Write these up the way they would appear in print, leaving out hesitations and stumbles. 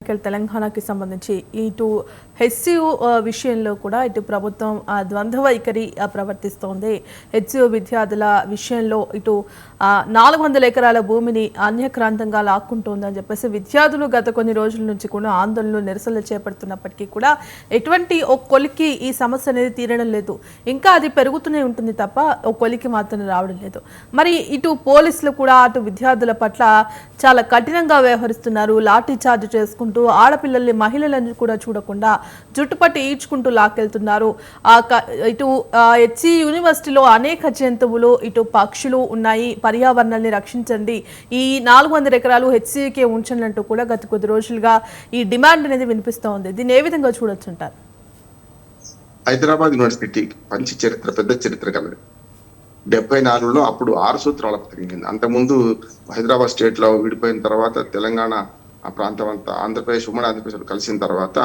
తెలంగాణకి సంబంధించి ఇటు హెచ్సియు విషయంలో కూడా ఇటు ప్రభుత్వం ద్వంద్వ వైఖరి ప్రవర్తిస్తోంది. హెచ్సియు విద్యార్థుల విషయంలో ఇటు 400 ఎకరాల భూమిని అన్యక్రాంతంగా లాక్కుంటోందని చెప్పేసి విద్యార్థులు గత కొన్ని రోజుల నుంచి కూడా ఆందోళనలు నిరసనలు చేపడుతున్నప్పటికీ కూడా ఎటువంటి ఒక కొలికి ఈ సమస్య అనేది తీరడం లేదు. ఇంకా అది పెరుగుతూనే ఉంటుంది తప్ప ఒక కొలికి మాత్రం రావడం లేదు. మరి ఇటు పోలీసులు కూడా అటు విద్యార్థుల పట్ల చాలా కఠినంగా వ్యవహరిస్తున్నారు. లాఠీ చార్జ్ చేసుకుంటూ ఆడపిల్లల్ని మహిళలను కూడా చూడకుండా జుట్టుపట్టి ఈడ్చుకుంటూ లాక్కెళ్తున్నారు. ఇటు హెచ్సి యూనివర్సిటీలో అనేక జంతువులు ఇటు పక్షులు ఉన్నాయి. పర్యావరణాన్ని రక్షించండి, ఈ 400 ఎకరాలు హెచ్సికే ఉంచండి అంటూ కూడా గత కొద్ది రోజులుగా ఈ డిమాండ్ అనేది వినిపిస్తూ ఉంది. దీన్ని ఏ విధంగా చూడొచ్చుంటారు? హైదరాబాద్ యూనివర్సిటీ మంచి చరిత్ర, పెద్ద చరిత్ర కలదు. 74లో అప్పుడు 6 సూత్రాల పథకం. అంతకుముందు హైదరాబాద్ స్టేట్ లో విడిపోయిన తర్వాత తెలంగాణ ఆ ప్రాంతం అంతా ఆంధ్రప్రదేశ్, ఉమ్మడి ఆంధ్రప్రదేశ్ కలిసిన తర్వాత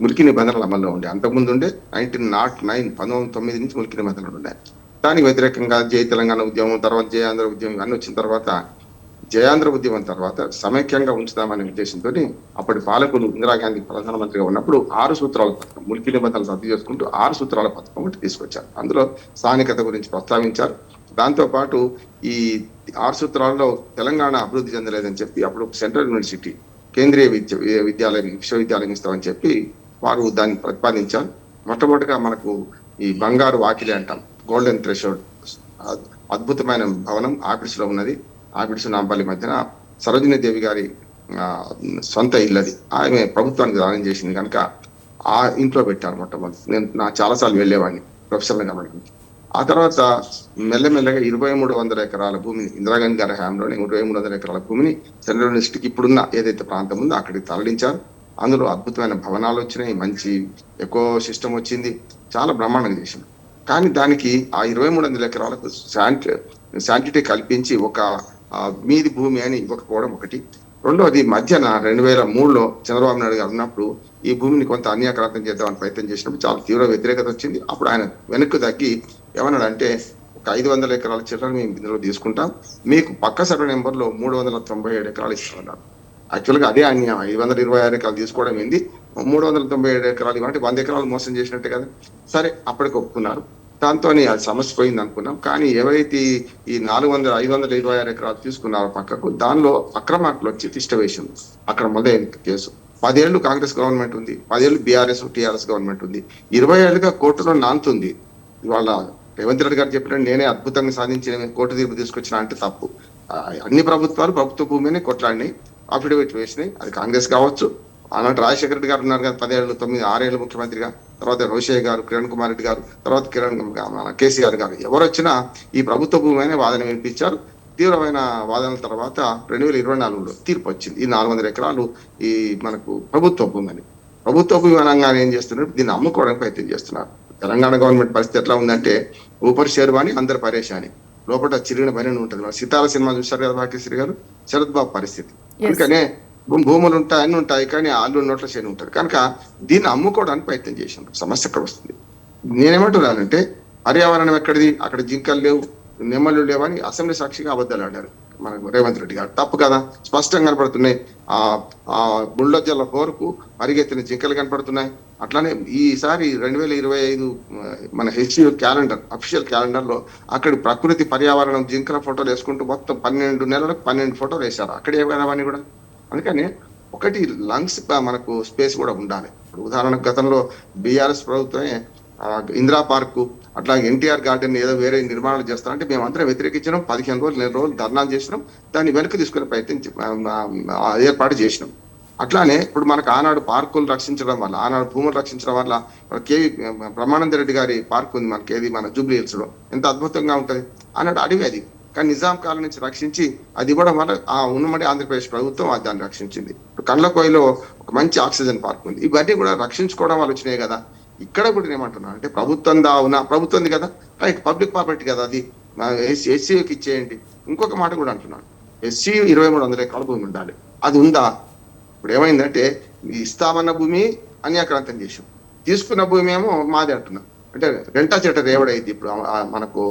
మురికి నిబంధనలు అమల్లో ఉండే. అంతకుముందు ఉండే 1909 నుంచి మురికి నిబంధనలు ఉన్నాయి. దానికి వ్యతిరేకంగా జై తెలంగాణ ఉద్యమం, తర్వాత జయాంధ్ర ఉద్యమం ఇవన్నీ వచ్చిన తర్వాత జయాంధ్ర ఉద్యమం తర్వాత సమైక్యంగా ఉంచుదామనే ఉద్దేశంతో అప్పటి పాలకులు ఇందిరాగాంధీ ప్రధానమంత్రిగా ఉన్నప్పుడు 6 సూత్రాల పథకం, మురికి నిబంధనలు రద్దు చేసుకుంటూ 6 సూత్రాల పథకం ఒకటి తీసుకొచ్చారు. అందులో స్థానికత గురించి ప్రస్తావించారు. దాంతో పాటు ఈ 6 సూత్రాల్లో తెలంగాణ అభివృద్ధి చెందలేదని చెప్పి అప్పుడు సెంట్రల్ యూనివర్సిటీ కేంద్రీయ విశ్వవిద్యాలయం ఇస్తామని చెప్పి వారు దాన్ని ప్రతిపాదించారు. మొట్టమొదటిగా మనకు ఈ బంగారు వాకిలి అంటాం, గోల్డెన్ థ్రెషోల్డ్, అద్భుతమైన భవనం ఆపిడ్స్ లో ఉన్నది. ఆపిడ్స్ నాంపల్లి మధ్యన సరోజినీ దేవి గారి సొంత ఇల్లది. ఆమె ప్రభుత్వానికి దానం చేసింది కనుక ఆ ఇంట్లో పెట్టారు మొట్టమొదటి. నేను చాలాసార్లు వెళ్ళేవాడిని ప్రొఫెసర్గా గమనించి. ఆ తర్వాత మెల్లమెల్లగా 2300 ఎకరాల భూమిని ఇందిరాగాంధీ గారి హయాంలోనే 2300 ఎకరాల భూమిని సెంట్రల్ యూనివర్సిటీకి ఇప్పుడున్న ఏదైతే ప్రాంతం ఉందో అక్కడికి తరలించారు. అందులో అద్భుతమైన భవనాలు వచ్చినాయి, మంచి ఎకో సిస్టమ్ వచ్చింది, చాలా బ్రహ్మాండంగా చేసింది. కానీ దానికి ఆ 2300 ఎకరాలకు శాంటిటీ కల్పించి ఒక మీది భూమి అని ఇవ్వకపోవడం ఒకటి. రెండోది మధ్యన 2003లో చంద్రబాబు నాయుడు గారు ఉన్నప్పుడు ఈ భూమిని కొంత అన్యాక్రాంతం చేద్దామని ప్రయత్నం చేసినప్పుడు చాలా తీవ్ర వ్యతిరేకత వచ్చింది. అప్పుడు ఆయన వెనక్కి తగ్గి ఏమన్నాడంటే ఒక 500 ఎకరాల చిల్లర మేము ఇందులో తీసుకుంటాం, మీకు పక్క సర్వే నెంబర్లో 397 ఎకరాలు ఇస్తామన్నారు. యాక్చువల్గా అదే అన్యాయం. 526 ఎకరాలు తీసుకోవడం ఏంది, 397 ఎకరాలు ఇవ్వంటే 100 ఎకరాలు మోసం చేసినట్టే కదా. సరే అప్పటికి ఒప్పుకున్నారు. దాంతో అది సమస్య పోయింది అనుకున్నాం. కానీ ఎవరైతే ఈ 526 ఎకరాలు తీసుకున్నారో పక్కకు, దానిలో అక్రమార్కులు వచ్చి తిష్ట వేసింది. అక్కడ మొదలైన కేసు 10 ఏళ్ళు కాంగ్రెస్ గవర్నమెంట్ ఉంది, 10 ఏళ్ళు టీఆర్ఎస్ గవర్నమెంట్ ఉంది, 20 ఏళ్ళుగా కోర్టులో నాంతుంది. ఇవాళ రేవంత్ రెడ్డి గారు చెప్పినట్టు నేనే అద్భుతంగా సాధించి కోర్టు తీర్పు తీసుకొచ్చిన అంటే తప్పు. అన్ని ప్రభుత్వాలు ప్రభుత్వ భూమిని కొట్లాడినాయి, అఫిడవిట్ వేసినాయి. అది కాంగ్రెస్ కావచ్చు, ఆనాటి రాజశేఖర రెడ్డి గారు ఉన్నారు కదా 10 ఏళ్ళు 6 ఏళ్ళు ముఖ్యమంత్రిగా, తర్వాత రోషయ్య గారు, కిరణ్ కుమార్ రెడ్డి గారు, తర్వాత కేసీఆర్ గారు, ఎవరు వచ్చినా ఈ ప్రభుత్వ భూమి అనే వాదన వినిపించారు. తీవ్రమైన వాదనల తర్వాత 2024లో తీర్పు వచ్చింది. ఈ 400 ఎకరాలు ఈ మనకు ప్రభుత్వ భూమి అని. ప్రభుత్వ భూమి అనగానే ఏం చేస్తున్నారు, దీన్ని అమ్ముకోవడానికి ప్రయత్నం చేస్తున్నారు. తెలంగాణ గవర్నమెంట్ పరిస్థితి ఎట్లా ఉందంటే ఊపర్ షేర్వాణి అందరు పరేషాని, లోపల చిరిగిన పని ఉంటుంది. సితార సినిమా చూశారు కదా భాగ్యశ్రీ గారు, శరత్ బాబు పరిస్థితి. అందుకనే భూములు ఉంటాయి, అన్ని ఉంటాయి, కానీ ఆళ్ళు నోట్ల చేని ఉంటుంది కనుక దీన్ని అమ్ముకోవడానికి ప్రయత్నం చేసినారు. సమస్య ఎక్కడ వస్తుంది? నేనేమంటున్నానంటే పర్యావరణం ఎక్కడిది, అక్కడ జింకలు లేవు, నెమ్మలు లేవని అసెంబ్లీ సాక్షిగా అబద్ధాలు ఆడారు మనకు రేవంత్ రెడ్డి గారు. తప్పు కదా, స్పష్టంగా కనపడుతున్నాయి. ఆ బుల్డోజర్ల హోరుకు పరిగెత్తిన జింకలు కనపడుతున్నాయి. అట్లానే ఈసారి 2025 మన హెచ్సియు క్యాలెండర్, అఫీషియల్ క్యాలెండర్ లో అక్కడి ప్రకృతి పర్యావరణం జింకల ఫోటోలు వేసుకుంటూ మొత్తం 12 నెలలకు 12 ఫోటోలు వేశారు. అక్కడే అవన్నీ కూడా. అందుకని ఒకటి లంగ్స్ మనకు స్పేస్ కూడా ఉండాలి. ఉదాహరణకు గతంలో బీఆర్ఎస్ ప్రభుత్వమే ఇందిరా పార్కు అట్లా ఎన్టీఆర్ గార్డెన్ ఏదో వేరే నిర్మాణాలు చేస్తారంటే మేము అందరం వ్యతిరేకించడం, 15 రోజులు 4 రోజులు ధర్నాలు చేసినాం, దాన్ని వెనక్కి తీసుకునే ప్రయత్నం ఏర్పాటు చేసినాం. అట్లానే ఇప్పుడు మనకు ఆనాడు పార్కులు రక్షించడం వల్ల, ఆనాడు భూములు రక్షించడం వల్ల కేవీ బ్రహ్మానంద రెడ్డి గారి పార్క్ ఉంది మనకి, ఏది మన జూబ్లీ హిల్స్ లో, ఎంత అద్భుతంగా ఉంటుంది. ఆనాడు అడివి అది, కానీ నిజాం కాలం నుంచి రక్షించి అది ఇవ్వడం వల్ల ఆ ఉన్నమడి ఆంధ్రప్రదేశ్ ప్రభుత్వం దాన్ని రక్షించింది. ఇప్పుడు కండ్లకోయిలో ఒక మంచి ఆక్సిజన్ పార్క్ ఉంది. ఇవన్నీ కూడా రక్షించుకోవడం వల్ల వచ్చినాయి కదా. ఇక్కడ కూడా ఏమంటున్నా అంటే ప్రభుత్వం ప్రభుత్వంది కదా, రైట్, పబ్లిక్ ప్రాపర్టీ కదా, అది ఎస్సీకి ఇచ్చేయండి. ఇంకొక మాట కూడా అంటున్నాను, ఎస్సీ 2300 ఎకరాల భూమి ఉండాలి, అది ఉందా? ఇప్పుడు ఏమైందంటే ఇస్తామన్న భూమి అన్యాక్రాంతం చేసాం, తీసుకున్న భూమి ఏమో మాది అంటున్నాం. అంటే రెంటా చెట్ట రేవడైంది ఇప్పుడు మనకు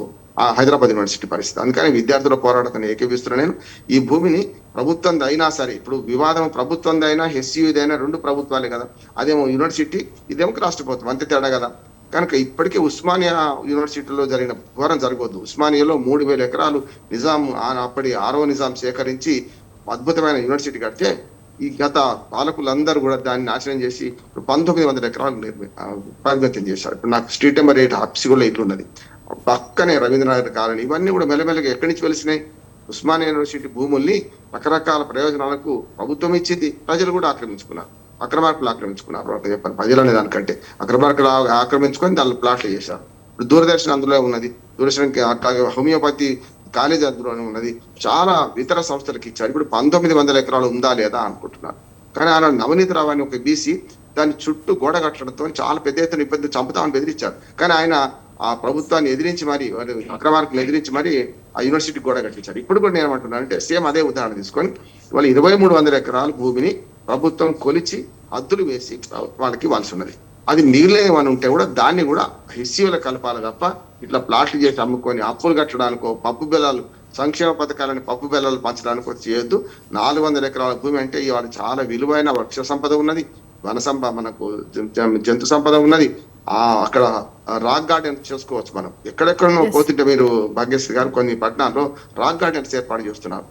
హైదరాబాద్ యూనివర్సిటీ పరిస్థితి. అందుకని విద్యార్థుల పోరాటం ఏకీపిస్తున్నా నేను. ఈ భూమిని ప్రభుత్వంది అయినా సరే, ఇప్పుడు వివాదం ప్రభుత్వంది అయినా హెచ్సియుది అయినా రెండు ప్రభుత్వాలే కదా. అదేమో యూనివర్సిటీ, ఇదేమో రాష్ట్ర ప్రభుత్వం, అంతే తేడా కదా. కనుక ఇప్పటికే ఉస్మానియా యూనివర్సిటీలో జరిగిన ఘోరం జరగవద్దు. ఉస్మానియాలో 3,000 ఎకరాలు నిజాం అప్పటి 6వ నిజాం సేకరించి అద్భుతమైన యూనివర్సిటీ కడితే ఈ గత పాలకులందరూ కూడా దాన్ని నాశనం చేసి 1900 ఎకరాలు పరిమితం చేశారు. ఇప్పుడు నాకు స్ట్రీట్ నెంబర్ 8 హబ్సిగూడలో ఇట్లున్నది, పక్కనే రవీంద్రనాథ్ కాలనీ. ఇవన్నీ కూడా మెల్లమెల్లగా ఎక్కడి నుంచి వెలిసినాయి? ఉస్మానియా యూనివర్సిటీ భూముల్ని రకరకాల ప్రయోజనాలకు ప్రభుత్వం ఇచ్చింది, ప్రజలు కూడా ఆక్రమించుకున్నారు. అక్రమార్కులు ఆక్రమించుకున్నారు. చెప్పాలి ప్రజలు అనే దానికంటే అక్రమార్కులు ఆక్రమించుకొని దానిలో ప్లాట్లు చేశారు. ఇప్పుడు దూరదర్శన్ అందులో ఉన్నది, దూరదర్శన్ హోమియోపతి కాలేజ్ అందులోనే ఉన్నది, చాలా ఇతర సంస్థలకు ఇచ్చారు. ఇప్పుడు 1900 ఎకరాలు ఉందా లేదా అనుకుంటున్నారు. కానీ ఆయన నవనీత్ రావు అని ఒక బీసీ దాని చుట్టూ గోడ కట్టడంతో చాలా పెద్ద ఎత్తున ఇబ్బంది, చంపుతామని బెదిరించారు. కానీ ఆయన ఆ ప్రభుత్వాన్ని ఎదిరించి మరి, అక్రమార్కులను ఎదిరించి మరి ఆ యూనివర్సిటీ గోడ కట్టించారు. ఇప్పుడు కూడా నేను ఏమంటున్నాను అంటే సేమ్ అదే ఉదాహరణ తీసుకొని వాళ్ళు 2300 ఎకరాల భూమిని ప్రభుత్వం కొలిచి హద్దులు వేసి వాళ్ళకి ఇవ్వాల్సి ఉన్నది. అది మిగిలిన ఉంటే కూడా దాన్ని కూడా హెస్సీల కలపాలి తప్ప ఇట్లా ప్లాట్లు చేసి అమ్ముకొని అప్పులు కట్టడానికో, పప్పు బెల్లాలు సంక్షేమ పథకాలని పప్పు బెల్లాలు పంచడానికో చేయొద్దు. 400 ఎకరాల భూమి అంటే ఇవాళ చాలా విలువైన వృక్ష సంపద ఉన్నది, వన సంపద, మనకు జంతు సంపద ఉన్నది. అక్కడ రాక్ గార్డెన్ చేసుకోవచ్చు. మనం ఎక్కడెక్కడో పోతుంటే మీరు భాగ్యశ్రీ గారు కొన్ని పట్టణాల్లో రాక్ గార్డెన్స్ ఏర్పాటు చేస్తున్నారు.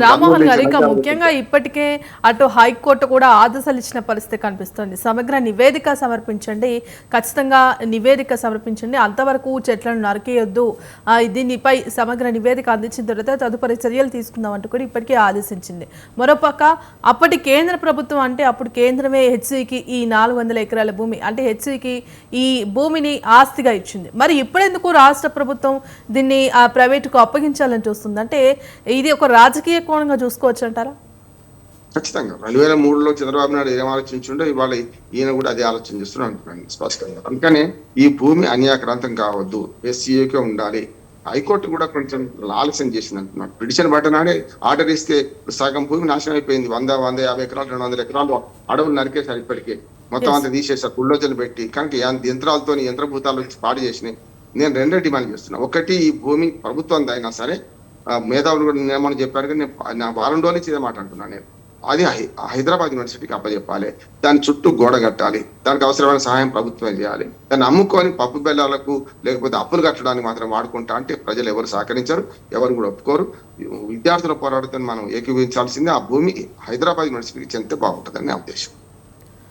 రామ్మోహన్ గారు, ఇక ముఖ్యంగా ఇప్పటికే అటు హైకోర్టు కూడా ఆదేశాలు ఇచ్చిన పరిస్థితి కనిపిస్తుంది. సమగ్ర నివేదిక సమర్పించండి, ఖచ్చితంగా నివేదిక సమర్పించండి, అంతవరకు చెట్లను నరికేయొద్దు, దీనిపై సమగ్ర నివేదిక అందించిన తర్వాత తదుపరి చర్యలు తీసుకుందామంటూ కూడా ఇప్పటికే ఆదేశించింది. మరోపక్క అప్పటి కేంద్ర ప్రభుత్వం, అంటే అప్పుడు కేంద్రమే హెచ్సికి ఈ 400 ఎకరాల భూమి, అంటే హెచ్సికి ఈ భూమిని ఆస్తిగా ఇచ్చింది. మరి ఇప్పుడెందుకు రాష్ట్ర ప్రభుత్వం దీన్ని ప్రైవేటుకు అప్పగించాలని చూస్తుంది? అంటే ఇది ఒక రాజకీయ కోణంగా చూసుకోవచ్చు అంటారా? ఖచ్చితంగా 2003లో చంద్రబాబు నాయుడు ఏం ఆలోచించుండో ఇవాళ ఈయన కూడా అదే ఆలోచన చేస్తున్నారు అనుకున్నాను స్పష్టంగా. అందుకనే ఈ భూమి అన్యాక్రాంతం కావద్దు, ఎస్సీఏకే ఉండాలి. హైకోర్టు కూడా కొంచెం ఆలస్యం చేసింది అంటున్నాడు. పిటిషన్ బట్టనాడే ఆర్డర్ ఇస్తే సగం భూమి నాశనం అయిపోయింది. 150 ఎకరాలు 200 ఎకరాలు అడవులు నరికేశారు. ఇప్పటికే మొత్తం అంతా తీసేశారు, బుల్డోజర్లు పెట్టి. కనుక యంత్రాలతో యంత్రభూతాలు పాడు చేసినాయి. నేను రెండే డిమాండ్ చేస్తున్నా. ఒకటి, ఈ భూమి ప్రభుత్వం అయినా సరే, మేధావులు కూడా ఏమని చెప్పారు, కానీ నా వారం రోజుల నుంచి ఇదే మాట అంటున్నాను నేను. అది హైదరాబాద్ యూనివర్సిటీకి అప్పచెప్పాలి, దాని చుట్టూ గోడ కట్టాలి, దానికి అవసరమైన సహాయం ప్రభుత్వం చేయాలి. దాన్ని అమ్ముకొని పప్పు బెల్లాలకు లేకపోతే అప్పులు కట్టడానికి మాత్రం వాడుకుంటా అంటే ప్రజలు ఎవరు సహకరించరు, ఎవరు కూడా ఒప్పుకోరు. విద్యార్థుల పోరాటంతో మనం ఏకీభవించాల్సిందే. ఆ భూమి హైదరాబాద్ యూనివర్సిటీకి చెందితే బాగుంటుందని నా ఉద్దేశం.